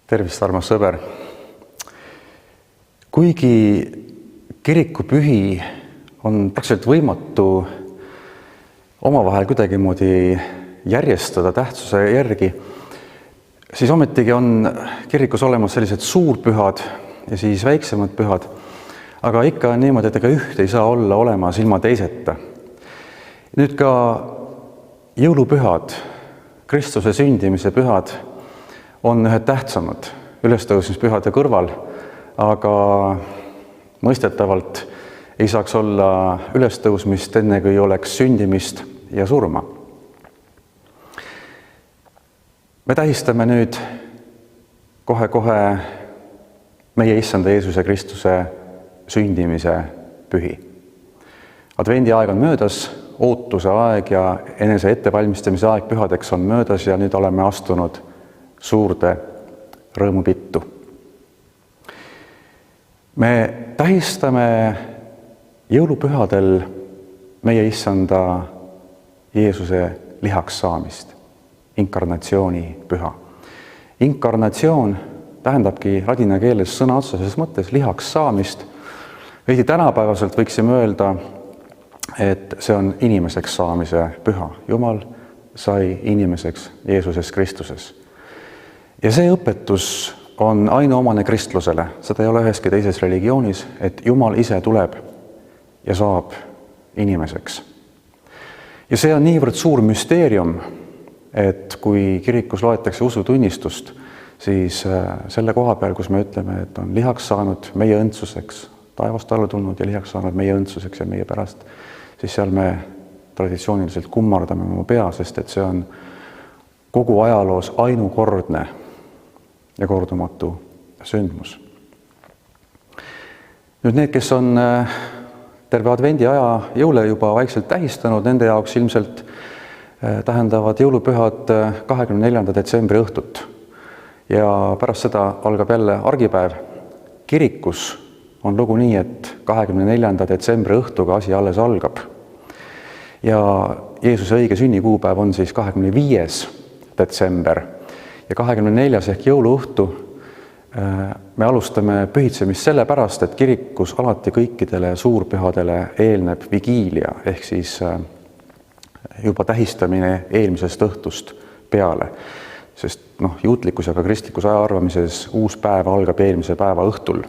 Tervist, armas sõber! Kuigi kirikupühi on praktiliselt võimatu omavahel kuidagimoodi järjestada tähtsuse järgi, siis ometigi on kirikus olemas sellised suurpühad ja siis väiksemad pühad, aga ikka on niimoodi, et ega üht ei saa olla olemas ilma teiseta. Nüüd ka jõulupühad, Kristuse sündimise pühad on ühed tähtsamad ülestõusmispühade kõrval, aga mõistetavalt ei saaks olla ülestõusmist enne, kui oleks sündimist ja surma. Me tähistame nüüd kohe-kohe meie Issanda Jeesuse Kristuse sündimise pühi. Advendi aeg on möödas, ootuse aeg ja enese ettevalmistamise aeg pühadeks on möödas ja nüüd oleme astunud suurde rõõmupittu. Me tähistame jõulupühadel meie Issanda Jeesuse lihaks saamist, inkarnatsiooni püha. Inkarnatsioon tähendabki ladina keeles sõna otseses mõttes lihaks saamist. Veidi tänapäevaselt võiksime öelda, et see on inimeseks saamise püha. Jumal sai inimeseks Jeesuses Kristuses. Ja see õpetus on ainuomane kristlusele, seda ei ole üheski teises religioonis, et Jumal ise tuleb ja saab inimeseks. Ja see on niivõrd suur müsteerium, et kui kirikus loetakse usutunnistust, siis selle koha peal, kus me ütleme, et on lihaks saanud meie õndsuseks, taevast alla tulnud ja lihaks saanud meie õndsuseks ja meie pärast, siis seal me traditsiooniliselt kummardame oma pea, sest et see on kogu ajaloos ainukordne ja kordumatu sündmus. Nüüd need, kes on terve advendi aja jõule juba vaikselt tähistanud, nende jaoks ilmselt tähendavad jõulupühad 24. detsembri õhtut. Ja pärast seda algab jälle argipäev. Kirikus on lugu nii, et 24. detsembri õhtuga asi alles algab. Ja Jeesuse õige sünnikuupäev on siis 25. detsember. Ja 24. ehk jõuluõhtu me alustame pühitsemist sellepärast, et kirikus alati kõikidele suurpühadele eelneb vigiilia ehk siis juba tähistamine eelmisest õhtust peale. Sest juutlikus ja ka kristlikus ajaarvamises uus päev algab eelmise päeva õhtul.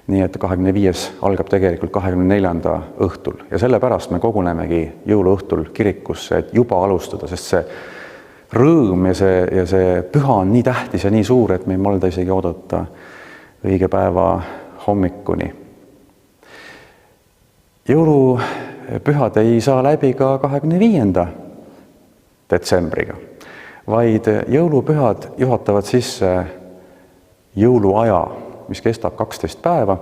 Nii et 25. algab tegelikult 24. õhtul ja sellepärast me kogunemegi jõuluõhtul kirikusse, et juba alustada, sest see rõõm ja see püha on nii tähtis ja nii suur, et me ei malda isegi oodata õige päeva hommikuni. Jõulupühad ei saa läbi ka 25. detsembriga, vaid jõulupühad juhatavad sisse jõuluaja, mis kestab 12 päeva,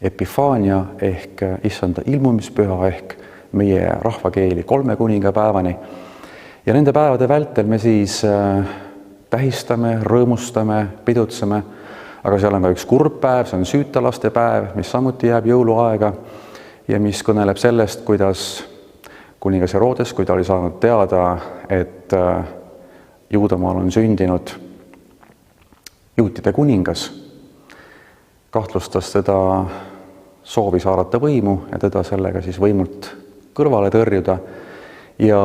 epifaania ehk Issanda ilmumispüha ehk meie rahvakeeli 3 kuningapäevani. Ja nende päevade vältel me siis tähistame, rõõmustame, pidutseme, aga seal on ka üks kurb päev, see on süütalaste päev, mis samuti jääb jõuluaega ja mis kõneleb sellest, kuidas kuningas Herodes, kui ta oli saanud teada, et Juudamaal on sündinud juutide kuningas, kahtlustas teda soovi saarata võimu ja teda sellega siis võimult kõrvale tõrjuda ja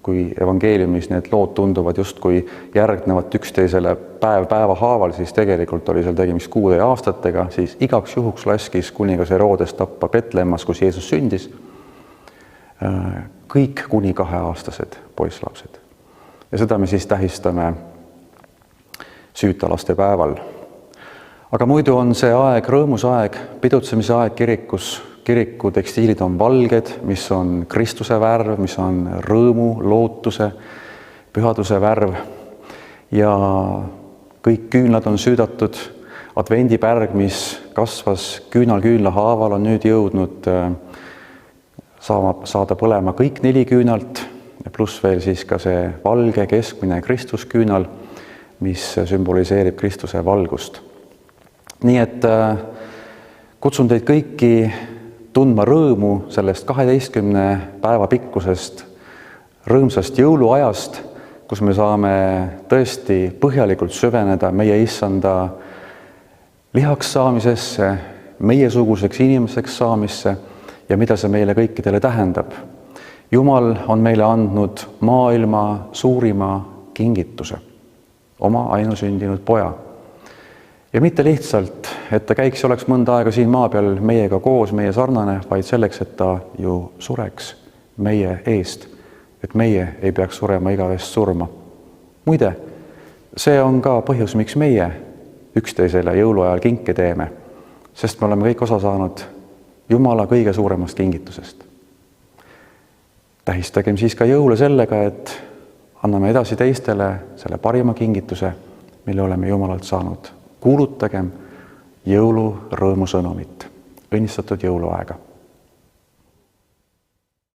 kui evangeeliumis need lood tunduvad justkui järgnevad üksteisele päev päeva haaval, siis tegelikult oli seal tegemist kuude ja aastatega, siis igaks juhuks laskis kuningas Herodes tappa Betlemmas, kus Jeesus sündis, kõik kuni 2-aastased poisslapsed. Ja seda me siis tähistame süütalaste päeval. Aga muidu on see aeg, rõõmus aeg, pidutsemise aeg kirikus. Kiriku tekstiilid on valged, mis on Kristuse värv, mis on rõõmu, lootuse, pühaduse värv ja kõik küünlad on süüdatud. Advendipärg, mis kasvas küünla haaval, on nüüd jõudnud saada põlema kõik 4 küünalt, pluss veel siis ka see valge keskmine Kristusküünal, mis sümboliseerib Kristuse valgust. Nii et kutsun teid kõiki tundma rõõmu sellest 12 päeva pikkusest rõõmsast jõuluajast, kus me saame tõesti põhjalikult süveneda meie issanda lihaks saamisesse, meiesuguseks inimeseks saamisse ja mida see meile kõikidele tähendab. Jumal on meile andnud maailma suurima kingituse, oma ainusündinud poja. Ja mitte lihtsalt, et ta käiks ja oleks mõnda aega siin maa peal meiega koos, meie sarnane, vaid selleks, et ta ju sureks meie eest, et meie ei peaks surema igavest surma. Muide, see on ka põhjus, miks meie üksteisele jõuluajal kinke teeme, sest me oleme kõik osa saanud Jumala kõige suuremast kingitusest. Tähistagem siis ka jõule sellega, et anname edasi teistele selle parima kingituse, mille oleme Jumalalt saanud. Kuulutagem jõulurõõmu sõnumit. Õnnistatud jõuluaega!